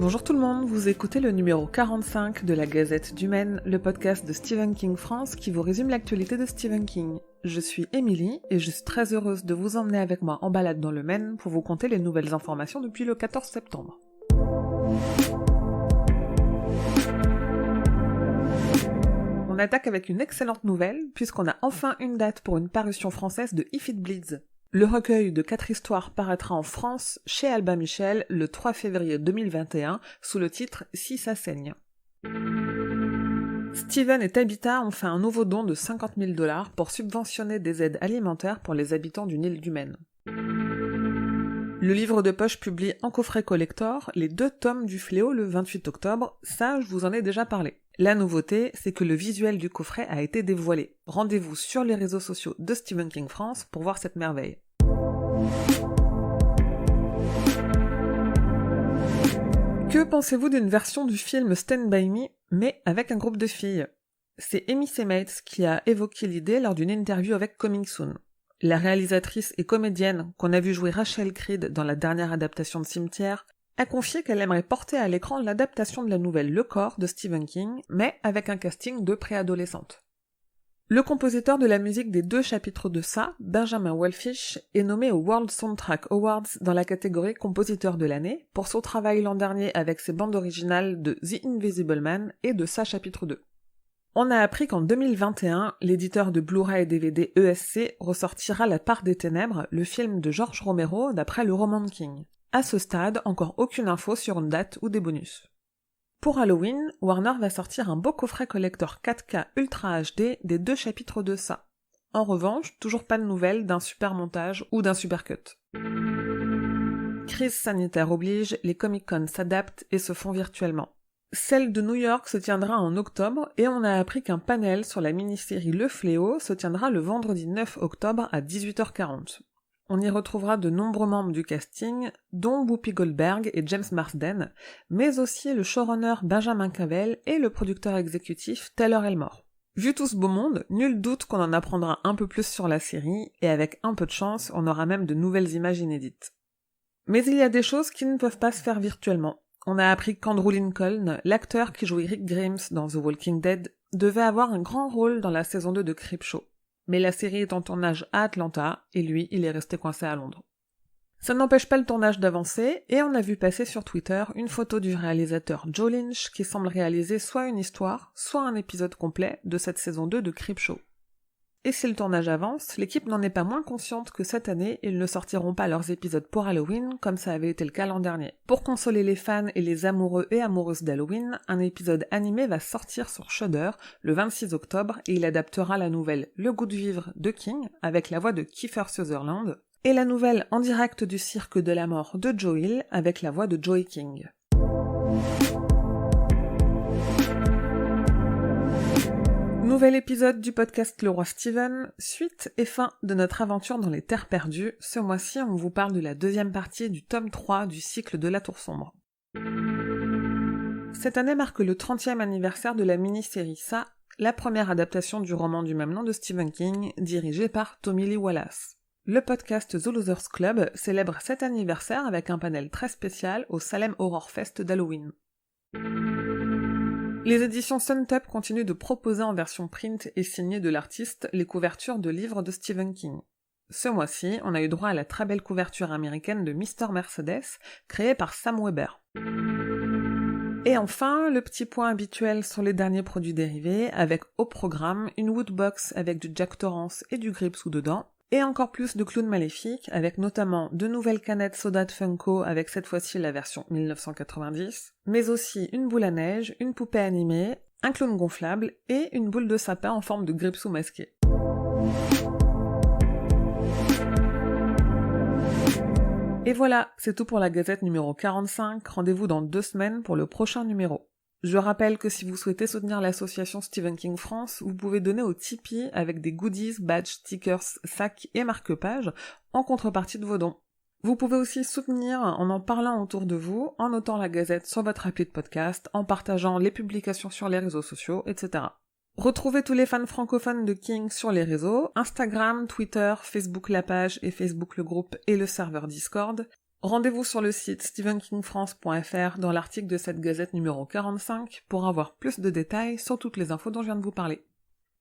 Bonjour tout le monde, vous écoutez le numéro 45 de la Gazette du Maine, le podcast de Stephen King France qui vous résume l'actualité de Stephen King. Je suis Émilie et je suis très heureuse de vous emmener avec moi en balade dans le Maine pour vous conter les nouvelles informations depuis le 14 septembre. On attaque avec une excellente nouvelle puisqu'on a enfin une date pour une parution française de If It Bleeds. Le recueil de 4 histoires paraîtra en France chez Albin Michel le 3 février 2021 sous le titre « Si ça saigne ». Steven et Tabitha ont fait un nouveau don de 50 000 $ pour subventionner des aides alimentaires pour les habitants d'une île du Maine. Le livre de poche publie en coffret collector les 2 tomes du Fléau le 28 octobre, ça je vous en ai déjà parlé. La nouveauté, c'est que le visuel du coffret a été dévoilé. Rendez-vous sur les réseaux sociaux de Stephen King France pour voir cette merveille. Que pensez-vous d'une version du film Stand By Me, mais avec un groupe de filles ? C'est Amy Seymour qui a évoqué l'idée lors d'une interview avec Coming Soon. La réalisatrice et comédienne qu'on a vu jouer Rachel Creed dans la dernière adaptation de Cimetière a confié qu'elle aimerait porter à l'écran l'adaptation de la nouvelle Le Corps de Stephen King, mais avec un casting de préadolescentes. Le compositeur de la musique des 2 chapitres de ça, Benjamin Wallfisch, est nommé au World Soundtrack Awards dans la catégorie compositeur de l'année pour son travail l'an dernier avec ses bandes originales de The Invisible Man et de ça chapitre 2. On a appris qu'en 2021, l'éditeur de Blu-ray et DVD ESC ressortira La Part des Ténèbres, le film de George Romero d'après le roman de King. À ce stade, encore aucune info sur une date ou des bonus. Pour Halloween, Warner va sortir un beau coffret collector 4K Ultra HD des 2 chapitres de ça. En revanche, toujours pas de nouvelles d'un super montage ou d'un super cut. Crise sanitaire oblige, les Comic-Con s'adaptent et se font virtuellement. Celle de New York se tiendra en octobre et on a appris qu'un panel sur la mini-série Le Fléau se tiendra le vendredi 9 octobre à 18h40. On y retrouvera de nombreux membres du casting, dont Whoopi Goldberg et James Marsden, mais aussi le showrunner Benjamin Cavell et le producteur exécutif Taylor Elmore. Vu tout ce beau monde, nul doute qu'on en apprendra un peu plus sur la série, et avec un peu de chance, on aura même de nouvelles images inédites. Mais il y a des choses qui ne peuvent pas se faire virtuellement. On a appris qu'Andrew Lincoln, l'acteur qui joue Rick Grimes dans The Walking Dead, devait avoir un grand rôle dans la saison 2 de Creepshow. Mais la série est en tournage à Atlanta, et lui, il est resté coincé à Londres. Ça n'empêche pas le tournage d'avancer, et on a vu passer sur Twitter une photo du réalisateur Joe Lynch qui semble réaliser soit une histoire, soit un épisode complet de cette saison 2 de Creepshow. Et si le tournage avance, l'équipe n'en est pas moins consciente que cette année, ils ne sortiront pas leurs épisodes pour Halloween, comme ça avait été le cas l'an dernier. Pour consoler les fans et les amoureux et amoureuses d'Halloween, un épisode animé va sortir sur Shudder le 26 octobre et il adaptera la nouvelle Le Goût de Vivre de King, avec la voix de Kiefer Sutherland, et la nouvelle En direct du Cirque de la Mort de Joe Hill, avec la voix de Joey King. Nouvel épisode du podcast Le Roi Steven, suite et fin de notre aventure dans les Terres Perdues. Ce mois-ci, on vous parle de la 2e partie du tome 3 du cycle de la Tour Sombre. Cette année marque le 30e anniversaire de la mini-série Ça, la première adaptation du roman du même nom de Stephen King, dirigée par Tommy Lee Wallace. Le podcast The Losers Club célèbre cet anniversaire avec un panel très spécial au Salem Horror Fest d'Halloween. Les éditions Suntop continuent de proposer en version print et signée de l'artiste les couvertures de livres de Stephen King. Ce mois-ci, on a eu droit à la très belle couverture américaine de Mr. Mercedes, créée par Sam Weber. Et enfin, le petit point habituel sur les derniers produits dérivés, avec au programme une Woodbox avec du Jack Torrance et du Grapesou dedans, et encore plus de clowns maléfiques, avec notamment 2 nouvelles canettes soda de Funko avec cette fois-ci la version 1990, mais aussi une boule à neige, une poupée animée, un clown gonflable et une boule de sapin en forme de Grapesou masqué. Et voilà, c'est tout pour la Gazette numéro 45, rendez-vous dans 2 semaines pour le prochain numéro. Je rappelle que si vous souhaitez soutenir l'association Stephen King France, vous pouvez donner au Tipeee avec des goodies, badges, stickers, sacs et marque-pages en contrepartie de vos dons. Vous pouvez aussi soutenir en parlant autour de vous, en notant la Gazette sur votre appli de podcast, en partageant les publications sur les réseaux sociaux, etc. Retrouvez tous les fans francophones de King sur les réseaux, Instagram, Twitter, Facebook la page et Facebook le groupe et le serveur Discord. Rendez-vous sur le site stephenkingfrance.fr dans l'article de cette gazette numéro 45 pour avoir plus de détails sur toutes les infos dont je viens de vous parler.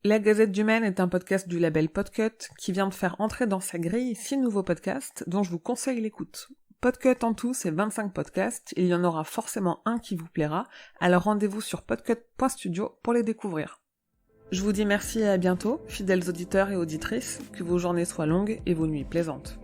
La Gazette du Maine est un podcast du label Podcut qui vient de faire entrer dans sa grille 6 nouveaux podcasts dont je vous conseille l'écoute. Podcut en tout, c'est 25 podcasts, il y en aura forcément un qui vous plaira, alors rendez-vous sur podcut.studio pour les découvrir. Je vous dis merci et à bientôt, fidèles auditeurs et auditrices, que vos journées soient longues et vos nuits plaisantes.